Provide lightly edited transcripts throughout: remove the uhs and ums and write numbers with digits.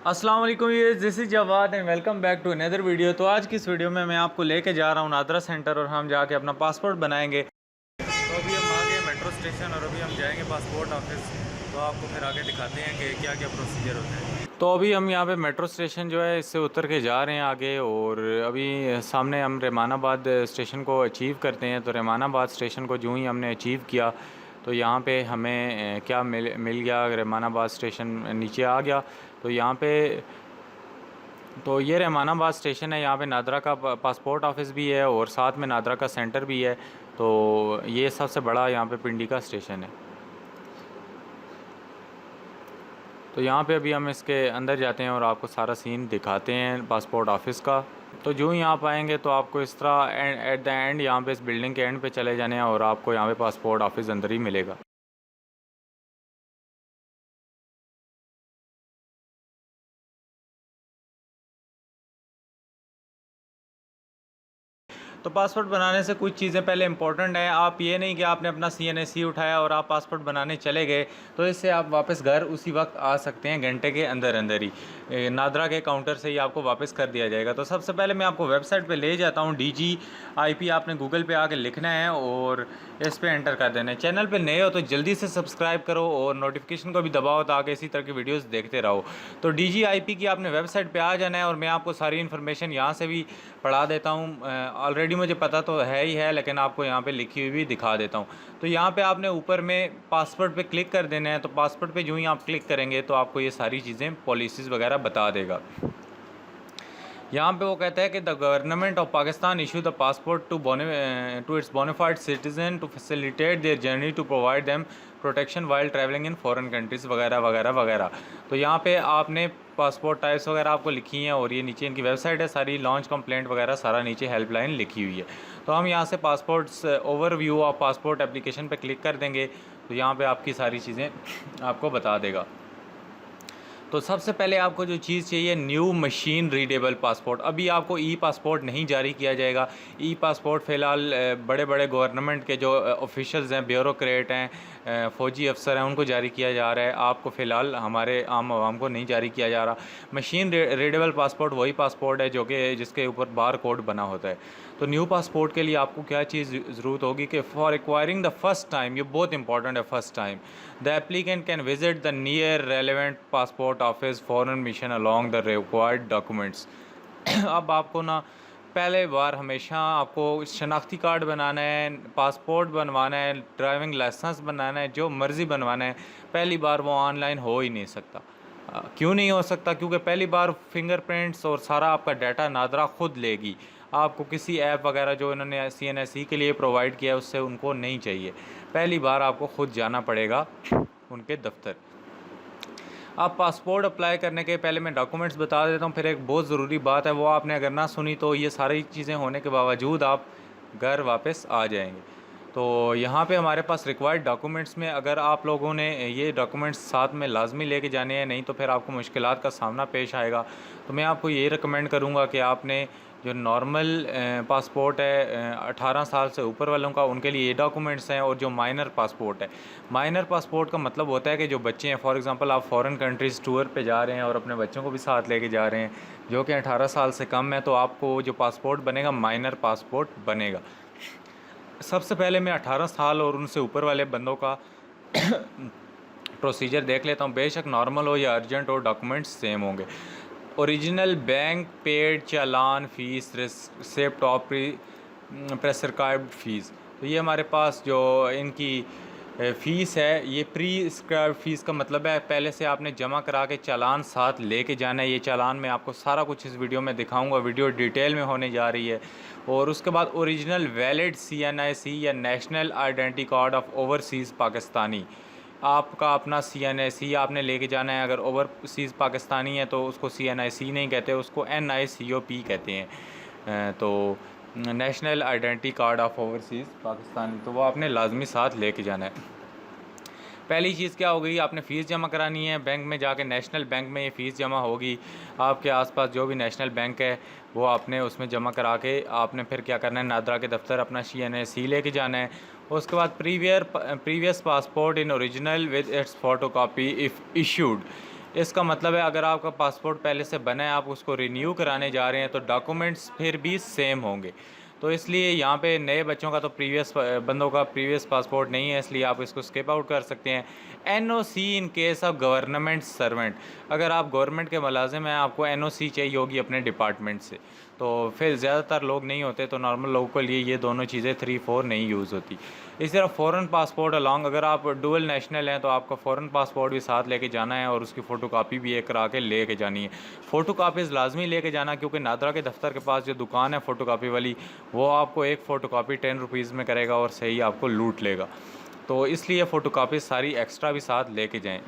अस्सलाम वालेकुम, ये this is Jawad and welcome back to another video. तो आज की इस वीडियो में मैं आपको लेके जा रहा हूँ नादरा सेंटर और हम जाके अपना पासपोर्ट बनाएंगे। तो अभी हम आ गए मेट्रो स्टेशन और अभी हम जाएंगे पासपोर्ट ऑफिस। तो आपको फिर आगे दिखाते हैं कि क्या क्या प्रोसीजर होता है। तो अभी हम यहाँ पे मेट्रो स्टेशन जो है इससे उतर के जा रहे हैं आगे, और अभी सामने हम रहमानाबाद स्टेशन को अचीव करते हैं। तो रहमानाबाद स्टेशन को जो ही हमने अचीव किया तो यहाँ पे हमें क्या मिल गया, रहमानाबाद स्टेशन नीचे आ गया। तो यहाँ पे तो ये रहमानाबाद स्टेशन है। यहाँ पे नादरा का पासपोर्ट ऑफिस भी है और साथ में नादरा का सेंटर भी है। तो ये सबसे बड़ा यहाँ पे पिंडी का स्टेशन है। तो यहाँ पे अभी हम इसके अंदर जाते हैं और आपको सारा सीन दिखाते हैं पासपोर्ट ऑफिस का। तो जो ही आप आएंगे तो आपको इस तरह एट द एंड यहाँ पे इस बिल्डिंग के एंड पे चले जाने हैं और आपको यहाँ पे पासपोर्ट ऑफिस अंदर ही मिलेगा। तो पासपोर्ट बनाने से कुछ चीज़ें पहले इंपॉर्टेंट हैं। आप ये नहीं कि आपने अपना CNAC उठाया और आप पासपोर्ट बनाने चले गए, तो इससे आप वापस घर उसी वक्त आ सकते हैं, घंटे के अंदर अंदर ही नादरा के काउंटर से ही आपको वापस कर दिया जाएगा। तो सबसे पहले मैं आपको वेबसाइट पे ले जाता हूँ। DGIP आपने गूगल पे आके लिखना है और इस पर एंटर कर देना है। चैनल पे नए हो तो जल्दी से सब्सक्राइब करो और नोटिफिकेशन को भी दबाओ ताकि इसी तरह की वीडियोस देखते रहो। तो DGIP की आपने वेबसाइट पे आ जाना है और मैं आपको सारी इन्फॉर्मेशन यहाँ से भी पढ़ा देता हूँ। ऑलरेडी मुझे पता तो है ही है, लेकिन आपको यहाँ पे लिखी हुई भी दिखा देता हूँ। तो यहाँ पे आपने ऊपर में पासपोर्ट पे क्लिक कर देना है। तो पासपोर्ट पे जो ही आप क्लिक करेंगे तो आपको ये सारी चीज़ें पॉलिसीज़ वगैरह बता देगा। यहाँ पे वो कहता है कि the government of Pakistan issue the passport to its bonafide citizen to facilitate their journey to provide them protection while travelling in foreign countries वगैरह वगैरह वगैरह। तो यहाँ पे आपने पासपोर्ट टाइप्स वगैरह आपको लिखी हैं और ये नीचे इनकी वेबसाइट है सारी, लॉन्च कंप्लेंट वगैरह सारा नीचे हेल्पलाइन लिखी हुई है। तो हम यहाँ से passports overview of passport application पे क्लिक कर देंगे तो यहाँ पे आपकी सारी चीज़ें आपको बता देगा। तो सबसे पहले आपको जो चीज़ चाहिए, न्यू मशीन रीडेबल पासपोर्ट। अभी आपको ई पासपोर्ट नहीं जारी किया जाएगा। ई पासपोर्ट फ़िलहाल बड़े बड़े गवर्नमेंट के जो ऑफिशियल्स हैं, ब्यूरोक्रेट हैं, फ़ौजी अफसर हैं, उनको जारी किया जा रहा है। आपको फ़िलहाल हमारे आम आवाम को नहीं जारी किया जा रहा। मशीन रीडेबल पासपोर्ट वही पासपोर्ट है जो कि जिसके ऊपर बार कोड बना होता है। तो न्यू पासपोर्ट के लिए आपको क्या चीज़ ज़रूरत होगी कि for acquiring the first time, ये बहुत इंपॉर्टेंट है, first time the applicant can visit the near relevant passport office foreign mission along the required documents. अब आपको ना पहले बार हमेशा आपको शनाख्ती कार्ड बनाना है, पासपोर्ट बनवाना है, ड्राइविंग लाइसेंस बनाना है, जो मर्ज़ी बनवाना है। पहली बार वो ऑनलाइन हो ही नहीं सकता। क्यों नहीं हो सकता? क्योंकि पहली बार फिंगरप्रिंट्स और सारा आपका डाटा नादरा खुद लेगी। आपको किसी ऐप वगैरह जो इन्होंने CNSE के लिए प्रोवाइड किया है उससे उनको नहीं चाहिए। पहली बार आपको ख़ुद जाना पड़ेगा उनके दफ्तर। आप पासपोर्ट अप्लाई करने के पहले मैं डॉक्यूमेंट्स बता देता हूँ। फिर एक बहुत ज़रूरी बात है, वो आपने अगर ना सुनी तो ये सारी चीज़ें होने के बावजूद आप घर वापस आ जाएंगे। तो यहाँ पे हमारे पास रिक्वायर्ड डॉक्यूमेंट्स में अगर आप लोगों ने ये डॉक्यूमेंट्स साथ में लाजमी लेके जाने हैं, नहीं तो फिर आपको मुश्किलात का सामना पेश आएगा। तो मैं आपको ये रिकमेंड करूँगा कि आपने जो नॉर्मल पासपोर्ट है 18 साल से ऊपर वालों का, उनके लिए ये डॉक्यूमेंट्स हैं। और जो माइनर पासपोर्ट है, माइनर पासपोर्ट का मतलब होता है कि जो बच्चे हैं, फॉर एग्जांपल आप फॉरेन कंट्रीज़ टूर पे जा रहे हैं और अपने बच्चों को भी साथ लेके जा रहे हैं जो कि 18 साल से कम है, तो आपको जो पासपोर्ट बनेगा माइनर पासपोर्ट बनेगा। सबसे पहले मैं 18 साल और उनसे ऊपर वाले बंदों का प्रोसीजर देख लेता हूँ। बेशक नॉर्मल हो या अर्जेंट हो, डॉक्यूमेंट्स सेम होंगे। Original bank paid challan fees receipt of prescribed fees. तो ये हमारे पास जो इनकी फ़ीस है, ये प्रीस्क्राइब्ड फ़ीस का मतलब है पहले से आपने जमा करा के चालान साथ लेके जाना है। ये चालान मैं आपको सारा कुछ इस वीडियो में दिखाऊंगा, वीडियो डिटेल में होने जा रही है। और उसके बाद ओरिजिनल वैलिड CNIC या national identity card of overseas Pakistani. आपका अपना CNIC आपने लेके जाना है। अगर ओवरसीज़ पाकिस्तानी है तो उसको CNIC नहीं कहते, उसको NICOP कहते हैं। तो national identity card of overseas Pakistani, तो वो आपने लाजमी साथ लेके जाना है। पहली चीज़ क्या हो गई, आपने फ़ीस जमा करानी है बैंक में जाके। नेशनल बैंक में ये फ़ीस जमा होगी। आपके आसपास जो भी नेशनल बैंक है वो आपने उसमें जमा करा के आपने फिर क्या करना है, नादरा के दफ्तर अपना CNAC लेके जाना है। उसके बाद previous passport in original with its photo copy if issued. इसका मतलब है अगर आपका पासपोर्ट पहले से बना है, आप उसको रिन्यू कराने जा रहे हैं, तो डॉक्यूमेंट्स फिर भी सेम होंगे। तो इसलिए यहाँ पे नए बच्चों का तो प्रीवियस बंदों का प्रीवियस पासपोर्ट नहीं है, इसलिए आप इसको स्किप आउट कर सकते हैं। NOC in case of government servant, अगर आप गवर्नमेंट के मुलाजिम हैं, आपको एनओसी चाहिए होगी अपने डिपार्टमेंट से। तो फिर ज़्यादातर लोग नहीं होते, तो नॉर्मल लोगों के लिए ये दोनों चीज़ें 3-4 नहीं यूज़ होती। इसी तरह फ़ॉरेन पासपोर्ट अलॉन्ग, अगर आप डुअल नेशनल हैं तो आपका फ़ॉरेन पासपोर्ट भी साथ लेके जाना है और उसकी फ़ोटो कापी भी एक करा के लेके जानी है। फ़ोटो कापीज़ लाजमी लेके जाना, क्योंकि नादरा के दफ्तर के पास जो दुकान है फ़ोटो कापी वाली, वो आपको एक फ़ोटो कापी 10 रुपीज़ में करेगा और सही आपको लूट लेगा। तो इसलिए फ़ोटो कापीज़ सारी एक्स्ट्रा भी साथ लेके जाएँ।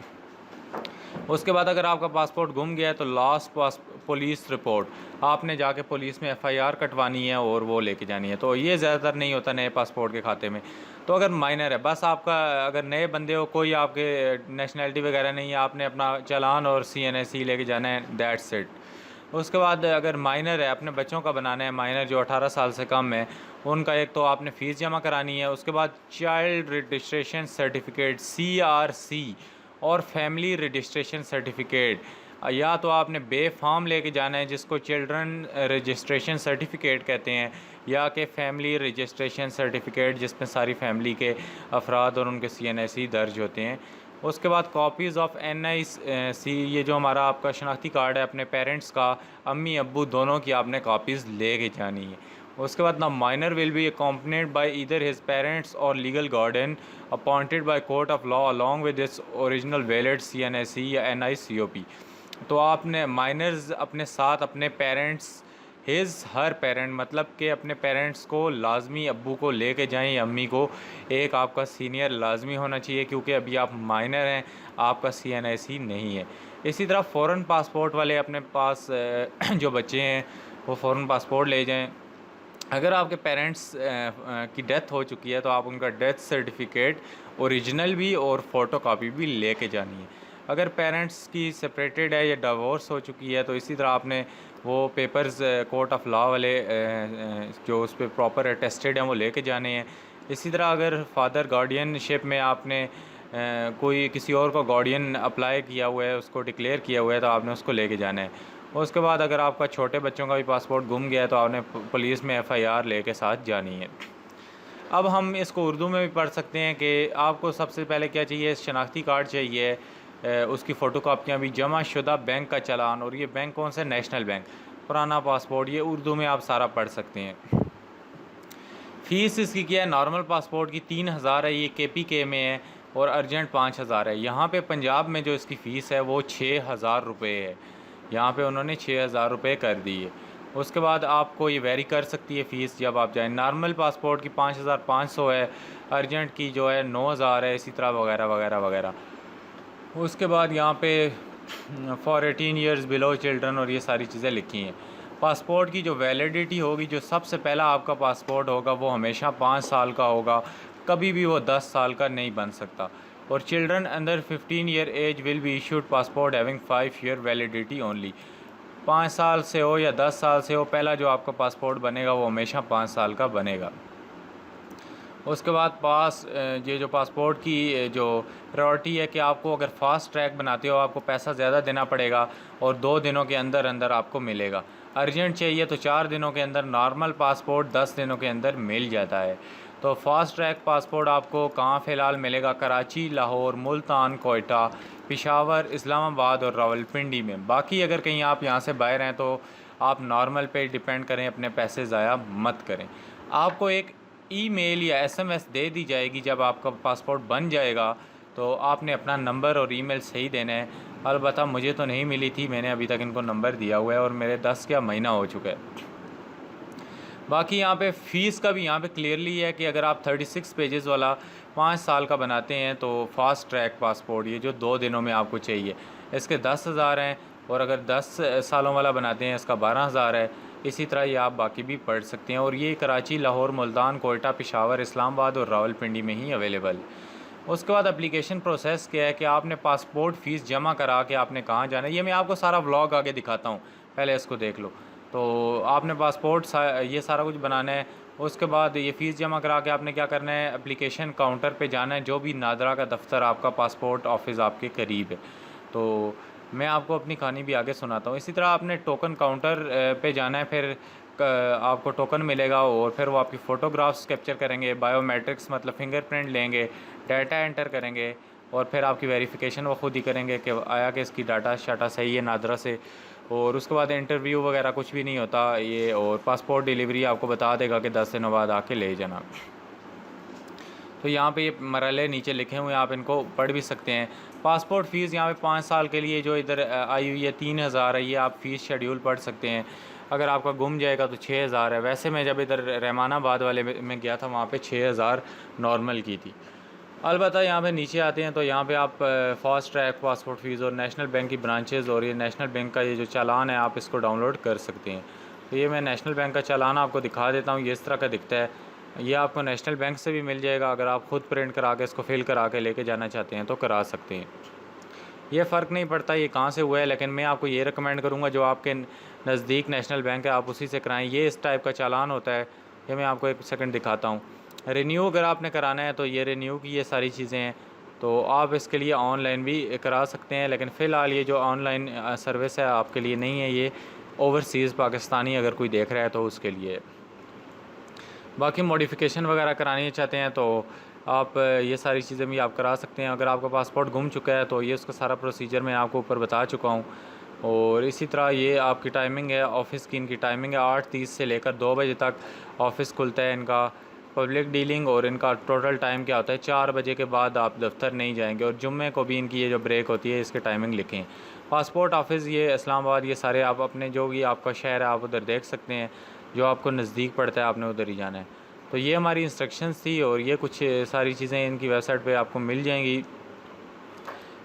उसके बाद अगर आपका पासपोर्ट गुम गया है तो लास्ट पुलिस रिपोर्ट आपने जाके पुलिस में एफआईआर कटवानी है और वो लेके जानी है। तो ये ज़्यादातर नहीं होता नए पासपोर्ट के खाते में। तो अगर माइनर है, बस आपका अगर नए बंदे हो, कोई आपके नेशनैलिटी वगैरह नहीं है, आपने अपना चालान और CNSE लेके जाना है, दैट्स इट। उसके बाद अगर माइनर है, अपने बच्चों का बनाना है, माइनर जो 18 साल से कम है, उनका एक तो आपने फ़ीस जमा करानी है। उसके बाद चाइल्ड रजिस्ट्रेशन सर्टिफिकेट CRC और फैमिली रजिस्ट्रेशन सर्टिफिकेट, या तो आपने बे फॉर्म लेके जाना है जिसको चिल्ड्रन रजिस्ट्रेशन सर्टिफिकेट कहते हैं, या कि फैमिली रजिस्ट्रेशन सर्टिफिकेट जिसमें सारी फैमिली के अफराद और उनके CNSE दर्ज होते हैं। उसके बाद कॉपीज़ ऑफ NIC, ये जो हमारा आपका शनाख्ती कार्ड है अपने पेरेंट्स का, अम्मी अब्बू दोनों की आपने कॉपीज़ लेके जानी है। उसके बाद ना minor will be accompanied by either his parents और legal guardian appointed by court of law along with its original valid CNSE या NICOP। तो आपने माइनर्स अपने साथ अपने पेरेंट्स, हिज हर पेरेंट, मतलब कि अपने पेरेंट्स को लाजमी अब्बू को लेके जाएं या अम्मी को, एक आपका सीनियर लाजमी होना चाहिए, क्योंकि अभी आप माइनर हैं, आपका CNSE नहीं है। इसी तरह फ़ॉरेन पासपोर्ट वाले अपने पास जो बच्चे हैं वो फ़ॉरेन पासपोर्ट ले जाएं। अगर आपके पेरेंट्स की डेथ हो चुकी है तो आप उनका डेथ सर्टिफिकेट ओरिजिनल भी और फ़ोटो कापी भी लेके जानी है। अगर पेरेंट्स की सेपरेटेड है या डिवोर्स हो चुकी है तो इसी तरह आपने वो पेपर्स कोर्ट ऑफ लॉ वाले जो उस पर प्रॉपर अटेस्टेड हैं वो लेके जाने हैं। इसी तरह अगर फादर गार्डियनशिप में आपने कोई किसी और को गार्डियन अप्लाई किया हुआ है, उसको डिक्लेयर किया हुआ है, तो आपने उसको लेके जाना है। उसके बाद अगर आपका छोटे बच्चों का भी पासपोर्ट गुम गया है तो आपने पुलिस में FIR लेके साथ जानी है। अब हम इसको उर्दू में भी पढ़ सकते हैं कि आपको सबसे पहले क्या चाहिए, शनाख्ती कार्ड चाहिए, उसकी फ़ोटो कापियाँ भी, जमा शुदा बैंक का चालान, और ये बैंक कौन सा, नेशनल बैंक, पुराना पासपोर्ट, ये उर्दू में आप सारा पढ़ सकते हैं। फ़ीस इसकी क्या है, नॉर्मल पासपोर्ट की 3000 है, ये KPK में है, और अर्जेंट 5000 है। यहाँ पे पंजाब में जो इसकी फ़ीस है वो 6000 रुपये है। यहाँ पे उन्होंने 6000 रुपये कर दिए। उसके बाद आपको ये वेरी कर सकती है फ़ीस जब आप जाएँ। नॉर्मल पासपोर्ट की 5500 है, अर्जेंट की जो है 9000 है, इसी तरह वगैरह वगैरह वगैरह। उसके बाद यहाँ पे फॉर 18 ईयर्स बिलो चिल्ड्रन और ये सारी चीज़ें लिखी हैं। पासपोर्ट की जो वैलिडिटी होगी, जो सबसे पहला आपका पासपोर्ट होगा वो हमेशा 5 साल का होगा, कभी भी वो 10 साल का नहीं बन सकता। और children under 15 year age will be issued passport having 5 year validity only. 5 साल से हो या 10 साल से हो, पहला जो आपका पासपोर्ट बनेगा वो हमेशा 5 साल का बनेगा। उसके बाद ये जो पासपोर्ट की जो प्रायोरिटी है कि आपको अगर फ़ास्ट ट्रैक बनाते हो आपको पैसा ज़्यादा देना पड़ेगा और 2 दिनों के अंदर अंदर आपको मिलेगा। अर्जेंट चाहिए तो 4 दिनों के अंदर, नॉर्मल पासपोर्ट 10 दिनों के अंदर मिल जाता है। तो फ़ास्ट ट्रैक पासपोर्ट आपको कहाँ फ़िलहाल मिलेगा, कराची, लाहौर, मुल्तान, कोयटा, पेशावर, इस्लामाबाद और रावलपिंडी में। बाकी अगर कहीं आप यहाँ से बाहर हैं तो आप नॉर्मल पे डिपेंड करें, अपने पैसे ज़ाया मत करें। आपको एक ईमेल या SMS दे दी जाएगी जब आपका पासपोर्ट बन जाएगा, तो आपने अपना नंबर और ईमेल सही देना है। अलबत्ता मुझे तो नहीं मिली थी, मैंने अभी तक इनको नंबर दिया हुआ है और मेरे 10 का महीना हो चुका है। बाकी यहाँ पे फ़ीस का भी यहाँ पे क्लियरली है कि अगर आप 36 पेजेस वाला 5 साल का बनाते हैं तो फ़ास्ट ट्रैक पासपोर्ट, ये जो 2 दिनों में आपको चाहिए, इसके 10,000 हैं, और अगर 10 सालों वाला बनाते हैं इसका 12,000 है। इसी तरह ये आप बाकी भी पढ़ सकते हैं, और ये कराची, लाहौर, मुल्तान, कोयटा, पेशावर, इस्लामाबाद और रावलपिंडी में ही अवेलेबल। उसके बाद एप्लीकेशन प्रोसेस क्या है कि आपने पासपोर्ट फ़ीस जमा करा के आपने कहाँ जाना है, ये मैं आपको सारा व्लॉग आगे दिखाता हूँ, पहले इसको देख लो। तो आपने पासपोर्ट ये सारा कुछ बनाना है। उसके बाद ये फ़ीस जमा करा के आपने क्या करना है, एप्लीकेशन काउंटर पे जाना है, जो भी नादरा का दफ्तर आपका पासपोर्ट ऑफिस आपके करीब है। तो मैं आपको अपनी कहानी भी आगे सुनाता हूँ। इसी तरह आपने टोकन काउंटर पे जाना है, फिर आपको टोकन मिलेगा और फिर वो आपकी फ़ोटोग्राफ्स कैप्चर करेंगे, बायोमेट्रिक्स मतलब फिंगरप्रिंट लेंगे, डाटा एंटर करेंगे और फिर आपकी वेरिफिकेशन वो खुद ही करेंगे कि आया कि इसकी डाटा शाटा सही है नादरा से। और उसके बाद इंटरव्यू वगैरह कुछ भी नहीं होता ये, और पासपोर्ट डिलीवरी आपको बता देगा कि 10 दिनों बाद आके ले जाना। तो यहाँ पे ये मरहले नीचे लिखे हुए हैं, आप इनको पढ़ भी सकते हैं। पासपोर्ट फ़ीस यहाँ पे 5 साल के लिए जो इधर आई हुई है 3000 है, ये आप फ़ीस शेड्यूल पढ़ सकते हैं। अगर आपका गुम जाएगा तो 6000 है। वैसे मैं जब इधर रहमानाबाद वाले में गया था वहाँ पे 6000 नॉर्मल की थी। अलबत्ता यहाँ पे नीचे आते हैं तो यहाँ पे आप फास्ट ट्रैक पासपोर्ट फ़ीस और नेशनल बैंक की ब्रांचेज़ और ये नेशनल बैंक का ये जो चालान है आप इसको डाउनलोड कर सकते हैं। तो ये मैं नेशनल बैंक का चालान आपको दिखा देता हूँ, ये इस तरह का दिखता है। ये आपको नेशनल बैंक से भी मिल जाएगा, अगर आप ख़ुद प्रिंट करा के इसको फिल करा के लेके जाना चाहते हैं तो करा सकते हैं। ये फ़र्क नहीं पड़ता ये कहाँ से हुआ है, लेकिन मैं आपको ये रिकमेंड करूँगा जो आपके नज़दीक नेशनल बैंक है आप उसी से कराएं। ये इस टाइप का चालान होता है, ये मैं आपको एक सेकंड दिखाता हूँ। रिन्यू अगर आपने कराना है तो ये रिन्यू की ये सारी चीज़ें हैं, तो आप इसके लिए ऑनलाइन भी करा सकते हैं। लेकिन फ़िलहाल ये जो ऑनलाइन सर्विस है आपके लिए नहीं है, ये ओवरसीज़ पाकिस्तानी अगर कोई देख रहा है तो उसके लिए है। बाकी मॉडिफ़िकेशन वगैरह करानी चाहते हैं तो आप ये सारी चीज़ें भी आप करा सकते हैं। अगर आपका पासपोर्ट गुम चुका है तो ये उसका सारा प्रोसीजर मैं आपको ऊपर बता चुका हूँ। और इसी तरह ये आपकी टाइमिंग है, ऑफ़िस की इनकी टाइमिंग है 8:30 से लेकर 2 बजे तक ऑफ़िस खुलता है इनका। पब्लिक डीलिंग और इनका टोटल टाइम क्या होता है, 4 बजे के बाद आप दफ्तर नहीं जाएंगे। और जुम्मे को भी इनकी ये जो ब्रेक होती है इसके टाइमिंग लिखें। पासपोर्ट ऑफ़िस ये इस्लामाबाद, ये सारे आप अपने जो भी आपका शहर है आप उधर देख सकते हैं, जो आपको नज़दीक पड़ता है आपने उधर ही जाना है। तो ये हमारी इंस्ट्रक्शंस थी और ये कुछ सारी चीज़ें इनकी वेबसाइट पे आपको मिल जाएंगी।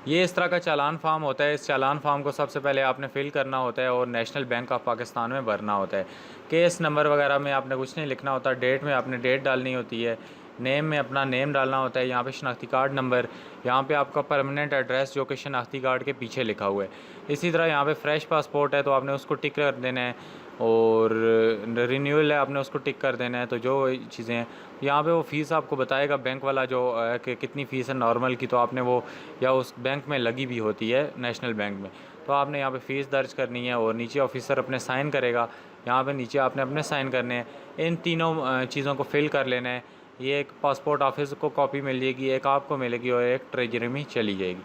ये इस तरह का चालान फार्म होता है। इस चालान फार्म को सबसे पहले आपने फ़िल करना होता है और नेशनल बैंक ऑफ पाकिस्तान में भरना होता है। केस नंबर वगैरह में आपने कुछ नहीं लिखना होता। डेट में आपने डेट डालनी होती है। नेम में अपना नेम डालना होता है। यहाँ पे शनाख्ती कार्ड नंबर, यहाँ पे आपका परमानेंट एड्रेस जो कि शनाख्ती कार्ड के पीछे लिखा हुआ है। इसी तरह यहाँ पे फ्रेश पासपोर्ट है तो आपने उसको टिक कर देना है, और रिन्यूअल है आपने उसको टिक कर देना है। तो जो चीज़ें हैं यहाँ पे वो फ़ीस आपको बताएगा बैंक वाला जो कि कितनी फ़ीस है नॉर्मल की, तो आपने वो या उस बैंक में लगी भी होती है नेशनल बैंक में, तो आपने यहाँ पे फ़ीस दर्ज करनी है और नीचे ऑफिसर अपने साइन करेगा। यहाँ पे नीचे आपने अपने साइन करने हैं। इन तीनों चीज़ों को फिल कर लेना है। ये एक पासपोर्ट ऑफिस को कॉपी मिल जाएगी, एक आपको मिलेगी और एक ट्रेजरी में चली जाएगी।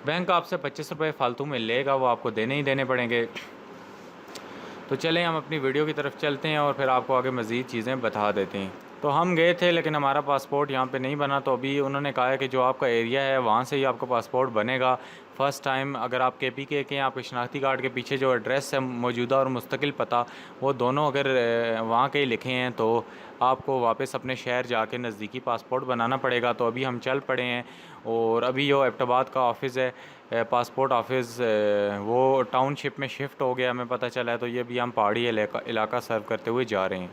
बैंक आपसे 25 रुपये फ़ालतू में लेगा, वो आपको देने ही देने पड़ेंगे। तो चलें हम अपनी वीडियो की तरफ चलते हैं और फिर आपको आगे मज़ीद चीज़ें बता देते हैं। तो हम गए थे लेकिन हमारा पासपोर्ट यहाँ पे नहीं बना, तो अभी उन्होंने कहा है कि जो आपका एरिया है वहाँ से ही आपका पासपोर्ट बनेगा फ़र्स्ट टाइम। अगर आप KPK के आपके शनाख्ती कार्ड के पीछे जो एड्रेस है मौजूदा और मुस्तकिल पता, वो दोनों अगर वहाँ के ही लिखे हैं तो आपको वापस अपने शहर जाके नज़दीकी पासपोर्ट बनाना पड़ेगा। तो अभी हम चल पड़े हैं और अभी जो एबटाबाद का ऑफ़िस है पासपोर्ट ऑफ़िस, वो टाउनशिप में शिफ्ट हो गया हमें पता चला है। तो ये भी हम पहाड़ी इलाका सर्व करते हुए जा रहे हैं।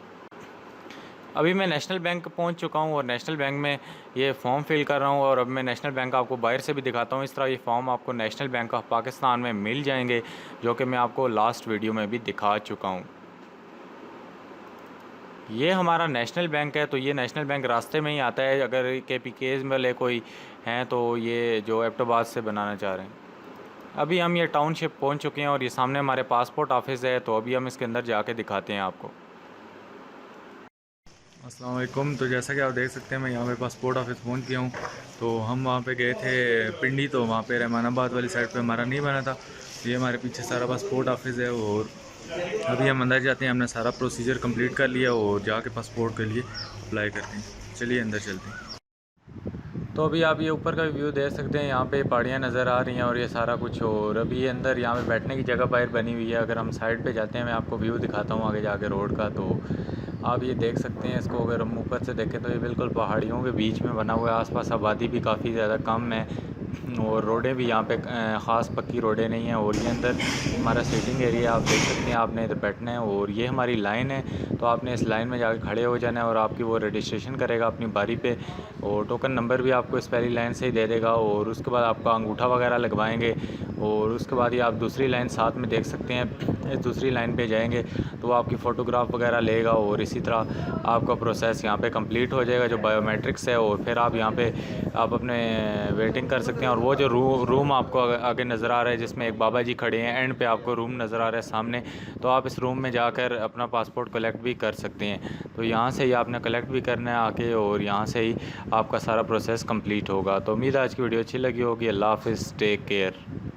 अभी मैं नेशनल बैंक पहुंच चुका हूं और नेशनल बैंक में ये फ़ॉर्म फिल कर रहा हूं, और अब मैं नेशनल बैंक आपको बाहर से भी दिखाता हूं। इस तरह ये फ़ॉर्म आपको नेशनल बैंक ऑफ पाकिस्तान में मिल जाएंगे, जो कि मैं आपको लास्ट वीडियो में भी दिखा चुका हूं। ये हमारा नेशनल बैंक है। तो ये नेशनल बैंक रास्ते में ही आता है। अगर KPK वाले कोई हैं तो ये जो एबटाबाद से बनाना चाह रहे हैं। अभी हम ये टाउनशिप पहुँच चुके हैं और ये सामने हमारे पासपोर्ट ऑफिस है। तो अभी हम इसके अंदर जाके दिखाते हैं आपको। अस्सलाम वालेकुम। तो जैसा कि आप देख सकते हैं मैं यहाँ पे पासपोर्ट ऑफिस पहुँच गया हूँ। तो हम वहाँ पे गए थे पिंडी, तो वहाँ पे रहमानाबाद वाली साइड पे हमारा नहीं बना था। ये हमारे पीछे सारा पासपोर्ट ऑफिस है और अभी हम अंदर जाते हैं। हमने सारा प्रोसीजर कंप्लीट कर लिया और जाके पासपोर्ट के लिए अप्लाई करते हैं। चलिए अंदर चलते हैं। तो अभी आप ये ऊपर का व्यू देख सकते हैं, यहाँ पे पहाड़ियाँ नज़र आ रही हैं और ये सारा कुछ। और अभी अंदर यहाँ पे बैठने की जगह बाहर बनी हुई है। अगर हम साइड पे जाते हैं, मैं आपको व्यू दिखाता हूँ आगे जाके रोड का, तो आप ये देख सकते हैं इसको। अगर हम ऊपर से देखें तो ये बिल्कुल पहाड़ियों के बीच में बना हुआ है। आसपास आबादी भी काफ़ी ज़्यादा कम है और रोडें भी यहाँ पे ख़ास पक्की रोडें नहीं हैं। और ये अंदर हमारा सीटिंग एरिया आप देख सकते हैं, आपने इधर बैठना है। और ये हमारी लाइन है, तो आपने इस लाइन में जाकर खड़े हो जाना है और आपकी वो रजिस्ट्रेशन करेगा अपनी बारी पे, और टोकन नंबर भी आपको इस पहली लाइन से ही दे देगा। और उसके बाद आपका अंगूठा वगैरह लगवाएंगे और उसके बाद ये आप दूसरी लाइन साथ में देख सकते हैं। इस दूसरी लाइन पे जाएंगे तो वो आपकी फ़ोटोग्राफ वगैरह लेगा और इसी तरह आपका प्रोसेस यहाँ पे कंप्लीट हो जाएगा जो बायोमेट्रिक्स है। और फिर आप यहाँ पे आप अपने वेटिंग कर सकते सकते हैं। और वो जो रूम आपको आगे नज़र आ रहा है जिसमें एक बाबा जी खड़े हैं, एंड पे आपको रूम नज़र आ रहा है सामने, तो आप इस रूम में जाकर अपना पासपोर्ट कलेक्ट भी कर सकते हैं। तो यहाँ से ही आपने कलेक्ट भी करना है आके, और यहाँ से ही आपका सारा प्रोसेस कंप्लीट होगा। तो उम्मीद है आज की वीडियो अच्छी लगी होगी। अल्लाह हाफ़िज़, टेक केयर।